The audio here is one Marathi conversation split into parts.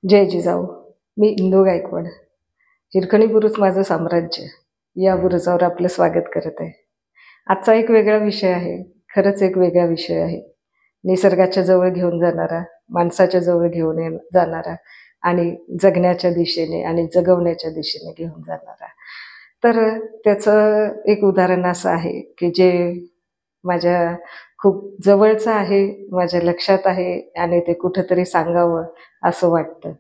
जय जिजाऊ. मी इंदू गायकवाड. हिरकणी बुरुज माझं साम्राज्य या बुरुजावर आपलं स्वागत करत आहे. आजचा एक वेगळा विषय आहे. खरंच एक वेगळा विषय आहे. निसर्गाच्या जवळ घेऊन जाणारा, माणसाच्या जवळ घेऊन जाणारा आणि जगण्याच्या दिशेने आणि जगवण्याच्या दिशेने घेऊन जाणारा. तर त्याचं एक उदाहरण असं आहे की जे माझ्या खूप जवळचं आहे, माझ्या लक्षात आहे आणि ते कुठेतरी सांगावं असं वाटतं.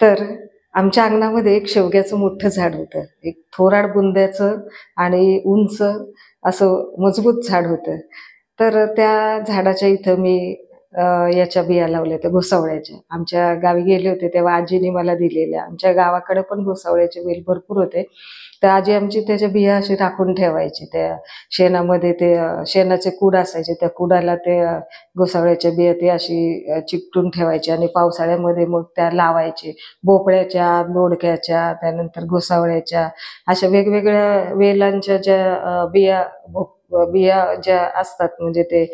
तर आमच्या अंगणामध्ये एक शेवग्याचं मोठं झाड होतं. एक थोराड बुंद्याचं आणि उंच असं मजबूत झाड होतं. तर त्या झाडाच्या इथं मी याच्या बिया लावल्या होत्या घोसावळ्याच्या. आमच्या गावी गेले होते तेव्हा आजीने मला दिलेल्या. आमच्या गावाकडे पण घोसावळ्याचे वेल भरपूर होते. तर आजी आमची त्याच्या बिया अशी राखून ठेवायची. त्या शेणामध्ये ते शेणाचे कूड असायचे, त्या कुडाला ते घोसावळ्याच्या बिया ते अशी चिकटून ठेवायची आणि पावसाळ्यामध्ये मग त्या लावायचे. भोपळ्याच्या, दोडक्याच्या, त्यानंतर घोसावळ्याच्या अशा वेगवेगळ्या वेलांच्या ज्या बिया ज्या असतात म्हणजे ते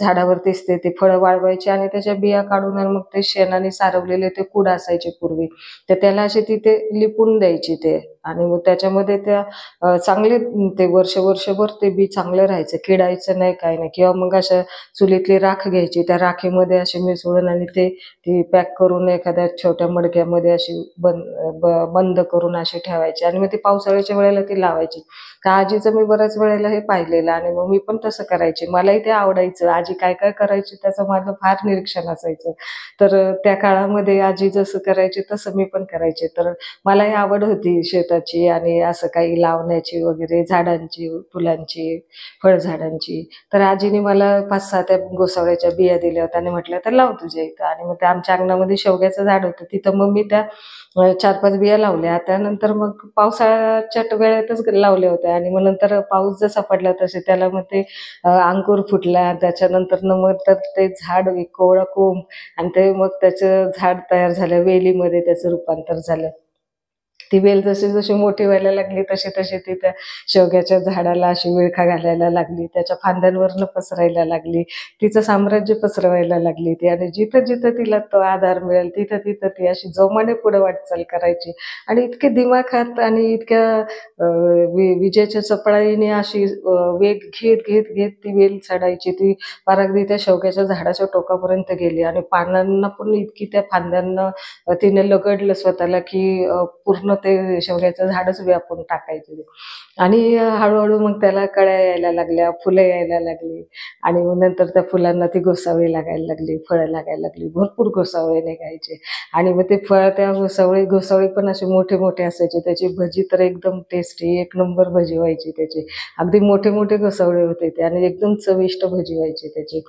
झाडावरतीच ते फळं वाळवायचे आणि त्याच्या बिया काढून आणि मग ते शेणाने सारवलेले ते कूड असायचे पूर्वी. तर त्याला अशी तिथे लिपून द्यायची ते आणि मग त्याच्यामध्ये त्या चांगले ते वर्षभर ते बी चांगलं राहायचं, किडायचं नाही, काही नाही. किंवा मग अशा चुलीतली राख घ्यायची, त्या राखेमध्ये असे मिसळून आणि ती पॅक करून एखाद्या छोट्या मडक्यामध्ये अशी बंद करून अशी ठेवायची आणि मग ती पावसाळ्याच्या वेळेला ती लावायची. तर आजीचं मी बऱ्याच वेळेला हे पाहिलेलं आणि मग मी पण तसं करायचे. मलाही ते आवडायचं. आजी काय काय करायची त्याचं माझं फार निरीक्षण असायचं. तर त्या काळामध्ये आजी जसं करायची तसं मी पण करायचे. तर मलाही आवड होती शेताची आणि असं काही लावण्याची वगैरे, झाडांची, फुलांची, फळझाडांची. तर आजीने मला 5-6 त्या घोसावळ्याच्या बिया दिल्या होत्या आणि म्हटलं तर लाव तुझ्या इथं. आणि मग त्या आमच्या अंगणामध्ये शेवग्याचं झाड होतं, तिथं मग मी त्या 4-5 बिया लावल्या. त्यानंतर मग पावसाळ्याच्या वेळेतच लावल्या होत्या आणि मग नंतर पाऊस जसा पडला तसे त्याला मग ते अंकुर फुटला. त्याच्यानंतर मग तर ते झाड एक कोवळं कोंब आणि ते मग त्याचं झाड तयार झालं. वेलीमध्ये त्याचं रूपांतर झालं. ती वेल जशी जशी मोठी व्हायला लागली तशी तशी ती त्या शेवग्याच्या झाडाला अशी विळखा घालायला लागली, त्याच्या फांद्यांवरनं पसरायला लागली, तिचं साम्राज्य पसरवायला लागली ती. आणि जिथं जिथं तिला तो आधार मिळेल तिथं तिथं ती अशी जोमाने पुढे वाटचाल करायची. आणि इतके दिमाखात आणि इतक्या विजेच्या चपळाईने अशी वेग घेत घेत घेत ती वेल चढायची. ती पार अगदी त्या शेवग्याच्या झाडाच्या टोकापर्यंत गेली आणि पानांना पण इतकी त्या फांद्यांना तिने लगडलं स्वतःला की पूर्ण ते शेवग्याचं झाडच व्यापून टाकायचे ते. आणि हळूहळू मग त्याला कळ्या यायला लागल्या, फुलं यायला लागली आणि मग नंतर त्या फुलांना ती घोसावळी लागायला लागली, फळं लागायला लागली, भरपूर घोसावळे निघायचे. आणि मग ते फळ त्या घोसावळी पण असे मोठे मोठे असायचे. त्याची भजी तर एकदम टेस्टी, एक नंबर भजी व्हायची त्याची. अगदी मोठे मोठे घोसावळे होते ते आणि एकदम चविष्ट भजी व्हायची त्याची.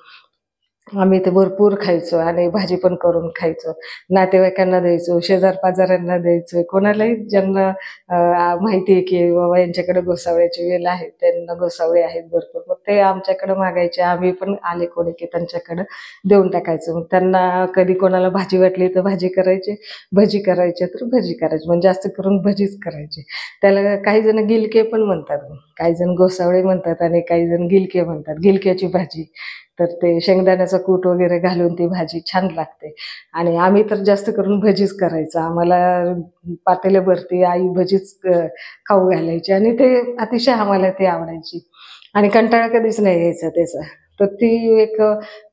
आम्ही ते भरपूर खायचो आणि भाजी पण करून खायचो. नातेवाईकांना द्यायचो, शेजार-पाजारांना द्यायचो. कोणालाही ज्यांना माहिती आहे की बाबा यांच्याकडे घोसावळ्याची वेल आहे, त्यांना घोसावळे आहेत भरपूर. मग ते आमच्याकडे मागायचे. आम्ही पण आले कोणी की त्यांच्याकडं देऊन टाकायचं. मग त्यांना कधी कोणाला भाजी वाटली तर भाजी करायची, भजी करायचे तर भजी करायची. म्हणजे जास्त करून भजीच करायची. त्याला काही जण गिलके पण म्हणतात. काही जण घोसावळे म्हणतात आणि काही जण गिलके म्हणतात. गिलक्याची भाजी. तर ते शेंगदाण्याचा कूट वगैरे घालून ती भाजी छान लागते. आणि आम्ही तर जास्त करून भजीच करायचो. आम्हाला पातेल्याभरती आई भजीच खाऊ घालायची आणि ते अतिशय आम्हाला ती आवडायची आणि कंटाळा कधीच नाही यायचा त्याचा. तर ती एक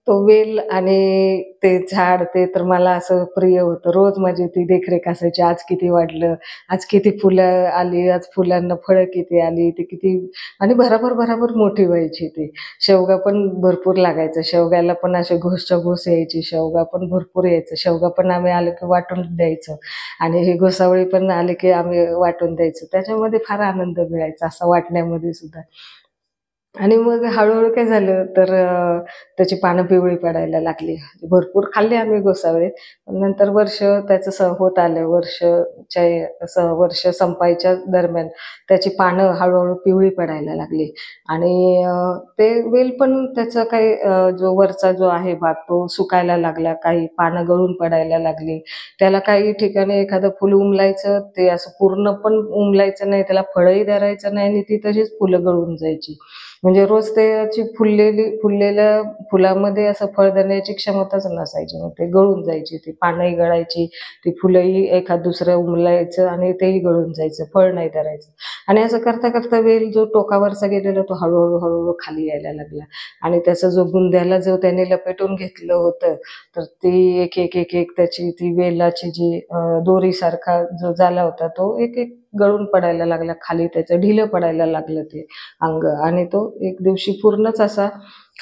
तो वेल आणि ते झाड ते तर मला असं प्रिय होतं. रोज माझी ती देखरेख असायची. आज किती वाढलं, आज किती फुलं आली, आज फुलांना फळं किती आली, ती किती आणि भराभर मोठी व्हायची ती. शेवगा पण भरपूर लागायचा. शेवग्याला पण असे घोसच्या घोस यायची. शेवगा पण भरपूर यायचं. शेवगा पण आम्ही आलो की वाटून द्यायचो आणि हे घोसावळी पण आले की आम्ही वाटून द्यायचो. त्याच्यामध्ये फार आनंद मिळायचा असं वाटण्यामध्ये सुद्धा. आणि मग हळू-हळू काय झालं तर त्याची पानं पिवळी पडायला लागली. भरपूर खाल्ले आम्ही घोसावळे. पण नंतर वर्ष त्याचं होत आलं. वर्ष संपायच्या दरम्यान त्याची पानं हळू पिवळी पडायला लागली आणि ते वेल पण त्याचा काही जो वरचा जो आहे भाग तो सुकायला लागला. काही पानं गळून पडायला लागली. त्याला काही ठिकाणी एखादं फुल उमलायचं, ते असं पूर्ण पण उमलायचं नाही, त्याला फळंही धरायचं नाही आणि ती तशीच फुलं गळून जायची. म्हणजे रोज त्याची फुललेल्या फुलामध्ये असं फळ देण्याची क्षमताच नसायची. मग ते गळून जायची, ती पानंही गळायची, ती फुलंही एखाद दुसरं उमलायचं आणि तेही गळून जायचं, फळ नाही धरायचं. आणि असं करता करता वेल जो टोकावरचा गेलेला तो हळूहळू हळूहळू खाली यायला लागला. आणि त्याचा जो बुंध्याला जो त्याने लपेटून घेतलं होतं, तर ती एक एक एक एक त्याची ती वेलाची जी दोरीसारखा जो झाला होता तो एक एक गळून पडायला लागला खाली, त्याचं ढिलं पडायला लागलं ते अंग. आणि तो एक दिवशी पूर्णच असा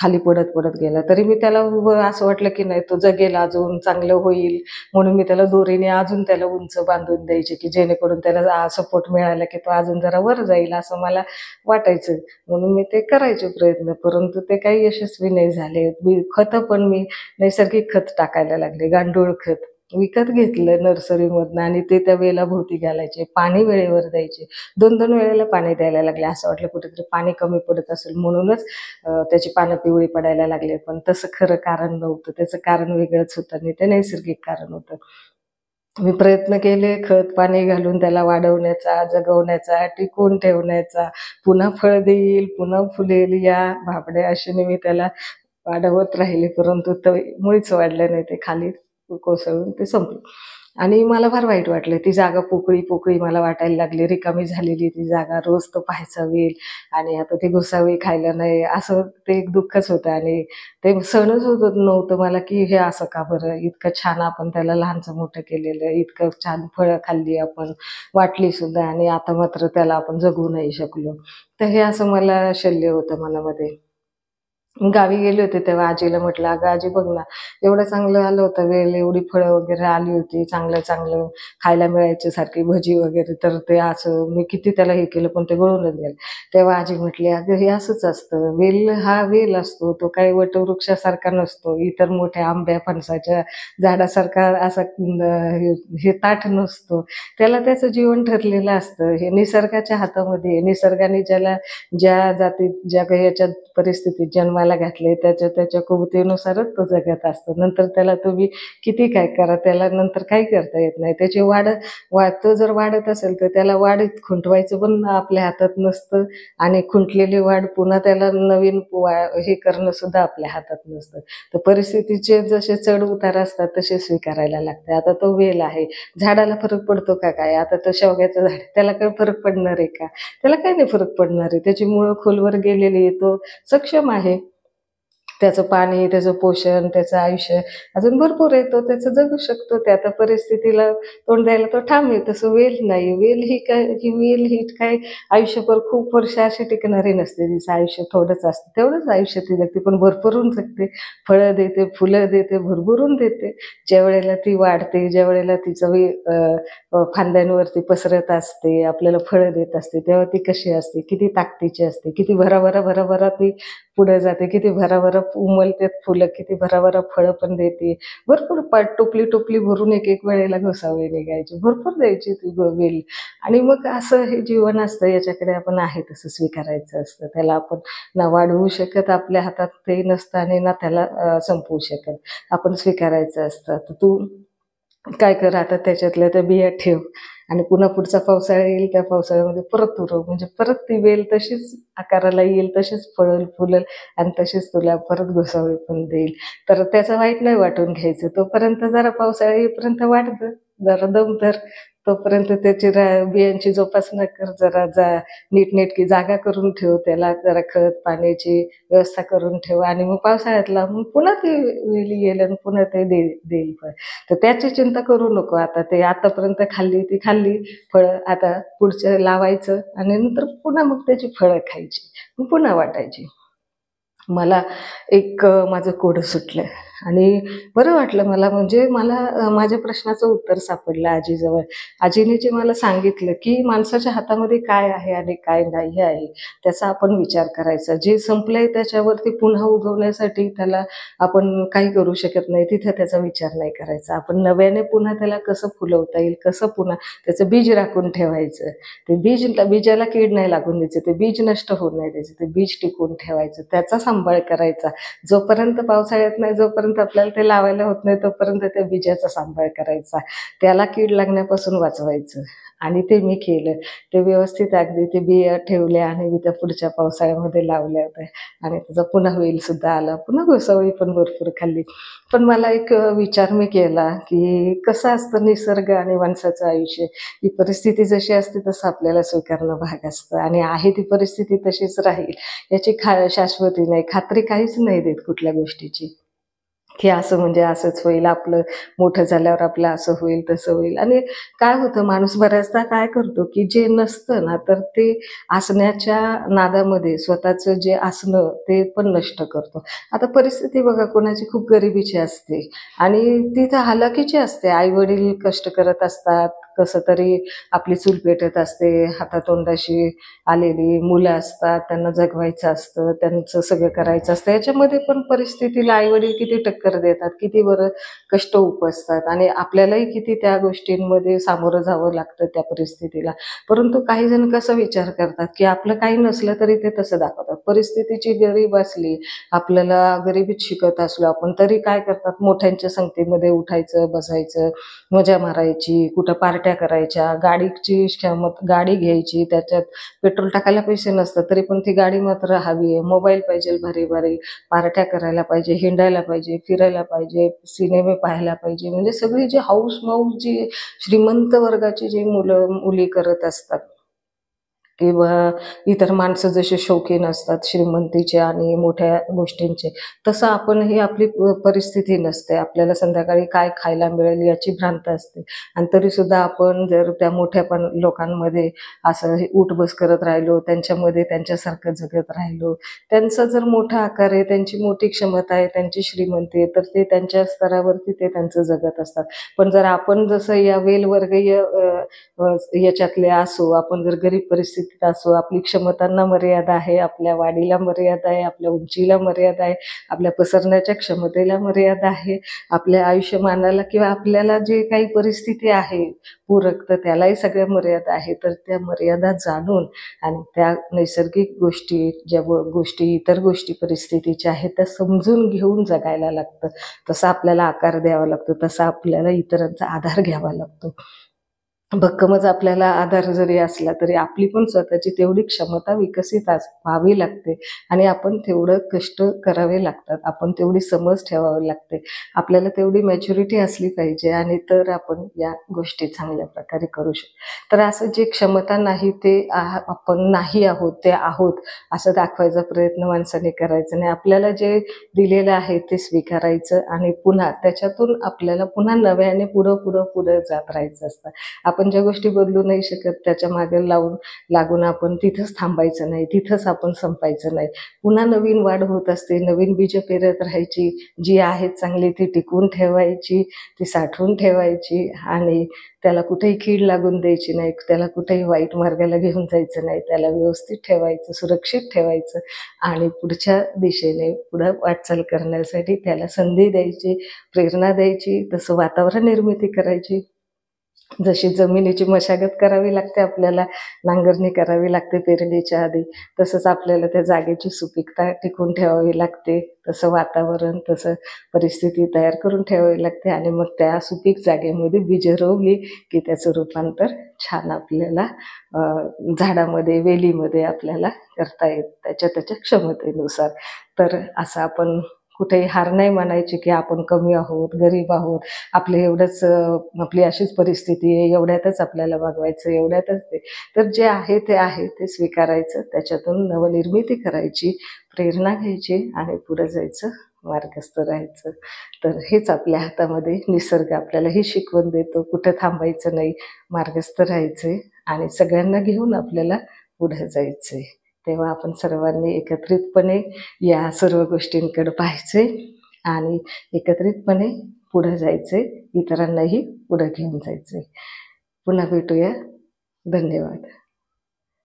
खाली पडत पडत गेला. तरी मी त्याला असं वाटलं की नाही तो जगेल, अजून चांगलं होईल, म्हणून मी त्याला दोरीने अजून त्याला उंच बांधून द्यायचे की जेणेकरून त्याला सपोर्ट मिळाला की तो अजून जरा वर जाईल असं मला वाटायचं. म्हणून मी ते करायचे प्रयत्न, परंतु ते काही यशस्वी नाही झाले. खतं पण मी नैसर्गिक खत टाकायला लागले, गांडूळ खत विकत घेतलं नर्सरीमधनं आणि ते त्या वेलाभोवती घालायचे, पाणी वेळेवर द्यायचे. 2-2 वेळेला पाणी द्यायला लागले. असं वाटलं कुठेतरी पाणी कमी पडत असेल म्हणूनच त्याची पानं पिवळी पडायला लागले, पण तसं खरं कारण नव्हतं. त्याचं कारण वेगळंच होतं आणि ते नैसर्गिक कारण होतं. मी प्रयत्न केले खत पाणी घालून त्याला वाढवण्याचा, जगवण्याचा, टिकवून ठेवण्याचा, पुन्हा फळ देईल, पुन्हा फुलेल या भाबड्या आशेने मी त्याला वाढवत राहिले, परंतु ते मुळीच वाढलं नाही. ते खाली कोसळून ते संपलं. आणि मला फार वाईट वाटलं. ती जागा पोकळी पोकळी मला वाटायला लागली, रिकामी झालेली ती जागा. रोज तो पाहायचा वेल आणि आता ती गोसावी खायला नाही, असं ते एक दुःखच होतं. आणि ते सणच होत नव्हतं मला की हे असं का बरं, इतकं छान आपण त्याला लहानचं मोठं केलेलं, इतकं छान फळं खाल्ली आपण, वाटली सुद्धा, आणि आता मात्र त्याला आपण जगू नाही शकलो. तर हे असं मला शल्य होतं मनामध्ये. गावी गेले होते तेव्हा आजीला म्हटलं, "अगं आजी बघ ना, एवढं चांगलं आलं होतं वेल, एवढी फळं वगैरे आली होती, चांगलं-चांगलं खायला मिळायचं सारखी भजी वगैरे, तर ते असं मी किती त्याला हे केलं पण ते गळूनच गेलं." तेव्हा आजी म्हटली, "अगं हे असंच असतं, वेल हा वेल असतो, तो काही वटवृक्षासारखा नसतो, इतर मोठ्या आंब्या, फणसाच्या झाडासारखा असा हे हे ताठ नसतो. त्याला त्याचं जीवन ठरलेलं असतं. हे निसर्गाच्या हातामध्ये आहे. निसर्गाने ज्याला ज्या जातीत, ज्या काही याच्यात परिस्थितीत जन्माला घातले, त्याच्या त्याच्या कुवतेनुसारच तो जगत असतो. नंतर त्याला तुम्ही किती काय करा, त्याला नंतर काही करता येत नाही. त्याची तो जर वाढत असेल तर त्याला वाढीत खुंटवायचं पण आपल्या हातात नसतं, आणि खुंटलेली वाढ पुन्हा त्याला नवीन हे करणं सुद्धा आपल्या हातात नसतं. तर परिस्थितीचे जसे चढ उतार असतात तसे स्वीकारायला लागते. आता तो वेल आहे, झाडाला फरक पडतो का काय? आता तो शेवग्याचं झाड, त्याला काही फरक पडणार आहे का? त्याला काही नाही फरक पडणार आहे. त्याची मुळं खोलवर गेलेली आहे, तो सक्षम आहे. त्याचं पाणी, त्याचं पोषण, त्याचं आयुष्य अजून भरपूर आहे. तो त्याचं जगू शकतो. ते आता परिस्थितीला तोंड द्यायला तो ठाम आहे. तसं वेल नाही. वेल ही काय आयुष्यभर खूप वर्ष अशी टिकणारी नसते. तिचं आयुष्य थोडंच असतं. तेवढंच आयुष्य ती जगते, पण भरभरून जगते. फळं देते, फुलं देते, भरभरून देते. ज्यावेळेला ती वाढते, ज्यावेळेला तिचं फांद्यांवरती पसरत असते, आपल्याला फळं देत असते, तेव्हा ती कशी असते, किती ताकदीची असते, किती भराभरा भराभरा ती पुढे जाते, किती भराभरा उमलते फुलं, किती भराभरा फळं पण देते. भरपूर टोपली टोपली भरून एक एक वेळेला घोसावळे निघायचे, भरपूर द्यायची ती वेल. आणि मग असं हे जीवन असतं, याच्याकडे आपण आहे तसं स्वीकारायचं असतं. त्याला आपण ना वाढवू शकत, आपल्या हातात ते नसतं, आणि ना त्याला संपवू शकत. आपण स्वीकारायचं असतं. तर तू काय कर, आता त्याच्यातल्या त्या बिया ठेव, आणि पुन्हा पुढचा पावसाळा येईल, त्या पावसाळ्यामध्ये परत उरव, म्हणजे परत ती वेल तशीच आकाराला येईल, तशीच फळेल, फुलेल, आणि तशीच तुला परत घोसावळे पण देईल. तर त्याचं वाईट नाही वाटून घ्यायचं. तोपर्यंत जरा पावसाळा येईपर्यंत वाढतं, जरा दम धर. तोपर्यंत त्याची बियांची जोपासना कर, जरा नीटनेटकी जागा करून ठेव, त्याला जरा खत पाण्याची व्यवस्था करून ठेव, आणि मग पावसाळ्यातला मग पुन्हा ती वेल येईल आणि पुन्हा ते देईल फळ. तर त्याची चिंता करू नको. आता ते आतापर्यंत खाल्ली ती खाल्ली फळं, आता पुढचं लावायचं, आणि नंतर पुन्हा मग त्याची फळं खायची, मग पुन्हा वाटायची. मला एक माझं कोडं सुटलं आणि बरं वाटलं मला. म्हणजे मला माझ्या प्रश्नाचं उत्तर सापडलं आजीजवळ. आजीने जे मला सांगितलं की माणसाच्या हातामध्ये काय आहे आणि काय नाही आहे, त्याचा आपण विचार करायचा. जे संपलंय त्याच्यावरती पुन्हा उगवण्यासाठी त्याला आपण काही करू शकत नाही, तिथे त्याचा विचार नाही करायचा. आपण नव्याने पुन्हा त्याला कसं फुलवता येईल, कसं पुन्हा त्याचं बीज राखून ठेवायचं. ते बीजाला कीड नाही लागून द्यायचं, ते बीज नष्ट होऊ नाही द्यायचं, ते बीज टिकवून ठेवायचं, त्याचा सांभाळ करायचा. जोपर्यंत पावसाळ्यात नाही, जोपर्यंत जोपर्यंत आपल्याला ते लावायला होत नाही तोपर्यंत त्या बिजाचा सांभाळ करायचा, त्याला कीड लागण्यापासून वाचवायचं. आणि ते मी केलं. ते व्यवस्थित अगदी ते बिया ठेवल्या आणि मी त्या पुढच्या पावसाळ्यामध्ये लावल्या होत्या आणि त्याचा पुन्हा वेल सुद्धा आला. पुन्हा घोसावळी पण भरपूर खाल्ली. पण मला एक विचार मी केला, की कसं असतं निसर्ग आणि माणसाचं आयुष्य, ही परिस्थिती जशी असते तसं आपल्याला स्वीकारणं भाग असतं आणि आहे ती परिस्थिती तशीच राहील याची शाश्वती नाही, खात्री काहीच नाही देत कुठल्या गोष्टीची. की असं म्हणजे असंच होईल, आपलं मोठं झाल्यावर आपलं असं होईल, तसं होईल. आणि काय होतं माणूस बऱ्याचदा काय करतो, की जे नसतं ना, तर ते असण्याच्या नादामध्ये स्वतःचं जे असणं ते पण नष्ट करतो. आता परिस्थिती बघा कोणाची खूप गरिबीची असते आणि तिथं हलाखीची असते. आई-वडील कष्ट करत असतात, कसं तरी आपली चूल पेटत असते, हातातोंडाशी आलेली मुलं असतात, त्यांना जगवायचं असतं, त्यांचं सगळं करायचं असतं. याच्यामध्ये पण परिस्थितीला आई-वडील किती टक्कर देतात, किती बरं कष्ट उपसतात आणि आपल्यालाही किती त्या गोष्टींमध्ये सामोरं जावं लागतं त्या परिस्थितीला. परंतु काही जण कसा विचार करतात, की आपलं काही नसलं तरी ते तसं दाखवतात. परिस्थितीची गरीब असली, आपल्याला गरिबीत शिकत असलो आपण, तरी काय करतात मोठ्यांच्या संगतीमध्ये उठायचं, बसायचं, मजा मारायची, कुठं पार्ट्या करायच्या, गाडी घ्यायची, त्याच्यात पेट्रोल टाकायला पैसे नसतात तरी पण ती गाडी मात्र हवी आहे, मोबाईल पाहिजे भारी-भारी, पार्ट्या करायला पाहिजे, हिंडायला पाहिजे, फिरायला पाहिजे, सिनेमे पाहायला पाहिजे. म्हणजे सगळी जी हौस-मौज जी श्रीमंत वर्गाची जी मुलं-मुली करत असतात किंवा इतर माणसं जसे शौकीन असतात श्रीमंतीचे आणि मोठ्या गोष्टींचे, तसं आपणही आपली परिस्थिती नसते. आपल्याला संध्याकाळी काय खायला मिळेल याची भ्रांत असते आणि तरीसुद्धा आपण जर त्या मोठ्या पण लोकांमध्ये असं हे उठ-बस करत राहिलो, त्यांच्यामध्ये त्यांच्यासारखं जगत राहिलो, त्यांचा जर मोठा आकार आहे, त्यांची मोठी क्षमता आहे, त्यांची श्रीमंती आहे, तर ते त्यांच्या स्तरावरती ते त्यांचं जगत असतात. पण जर आपण जसं या वेलवर्गीय याच्यातले असू, आपण जर गरीब परिस्थितीत असू, आपली क्षमतांना मर्यादा आहे, आपल्या वाढीला मर्यादा आहे, आपल्या उंचीला मर्यादा आहे, आपल्या पसरण्याच्या क्षमतेला मर्यादा आहे, आपल्या आयुष्यमानाला किंवा आपल्याला जे काही परिस्थिती आहे पूरक, तर त्यालाही सगळ्या मर्यादा आहे. तर त्या मर्यादा जाणून आणि त्या नैसर्गिक गोष्टी, ज्या गोष्टी इतर गोष्टी परिस्थितीच्या आहेत त्या समजून घेऊन जगायला लागतं. तसा आपल्याला आकार द्यावा लागतो, तसा आपल्याला इतरांचा आधार घ्यावा लागतो. भक्कमच आपल्याला आधार जरी असला तरी आपली पण स्वतःची तेवढी क्षमता विकसित व्हावी लागते आणि आपण तेवढं कष्ट करावे लागतात. आपण तेवढी समज ठेवावी लागते. आपल्याला तेवढी मॅच्युरिटी असली पाहिजे आणि तर आपण या गोष्टी चांगल्या प्रकारे करू शकतो. तर असं जे क्षमता नाही ते आपण नाही आहोत, ते आहोत असं दाखवायचा प्रयत्न माणसाने करायचा नाही. आपल्याला जे दिलेलं आहे ते स्वीकारायचं आणि पुन्हा त्याच्यातून आपल्याला पुन्हा नव्याने पुढं जात राहायचं असतं. आपण ज्या गोष्टी बदलू नाही शकत त्याच्या मागे लागून आपण तिथंच थांबायचं नाही, तिथंच आपण संपायचं नाही. पुन्हा नवीन वाढ होत असते, नवीन बीजं पेरत राहायची, जी आहेत चांगली ती टिकवून ठेवायची, ती साठवून ठेवायची आणि त्याला कुठेही कीड लागून द्यायची नाही, त्याला कुठेही वाईट मार्गाला घेऊन जायचं नाही, त्याला व्यवस्थित ठेवायचं, सुरक्षित ठेवायचं आणि पुढच्या दिशेने पुढं वाटचाल करण्यासाठी त्याला संधी द्यायची, प्रेरणा द्यायची, तसं वातावरण निर्मिती करायची. जशी जमिनीची मशागत करावी लागते आपल्याला, नांगरणी करावी लागते पेरणीच्या आधी, तसंच आपल्याला त्या जागेची सुपीकता टिकवून ठेवावी लागते. तसं वातावरण, तसं परिस्थिती तयार करून ठेवावी लागते आणि मग त्या सुपीक जागेमध्ये बीजं रोवली की त्याचं रूपांतर छान आपल्याला झाडामध्ये, वेलीमध्ये आपल्याला करता येतं त्याच्या क्षमतेनुसार. तर असं आपण कुठेही हार नाही मानायची की आपण कमी आहोत, गरीब आहोत, आपलं एवढंच आपली अशीच परिस्थिती आहे, एवढ्यातच आपल्याला वागवायचं, एवढ्यातच ते. तर जे आहे ते आहे ते स्वीकारायचं, त्याच्यातून नवनिर्मिती करायची, प्रेरणा घ्यायची आणि पुढे जायचं, मार्गस्थ राहायचं. तर हेच आपल्या हातामध्ये निसर्ग आपल्याला ही शिकवण देतो, कुठं थांबायचं नाही, मार्गस्थ राहायचे आणि सगळ्यांना घेऊन आपल्याला पुढे जायचंय. तेव्हा आपण सर्वांनी एकत्रितपणे या सर्व गोष्टींकडे पाहायचे आणि एकत्रितपणे पुढे जायचे, इतरांनाही पुढे घेऊन जायचे. पुन्हा भेटूया. धन्यवाद.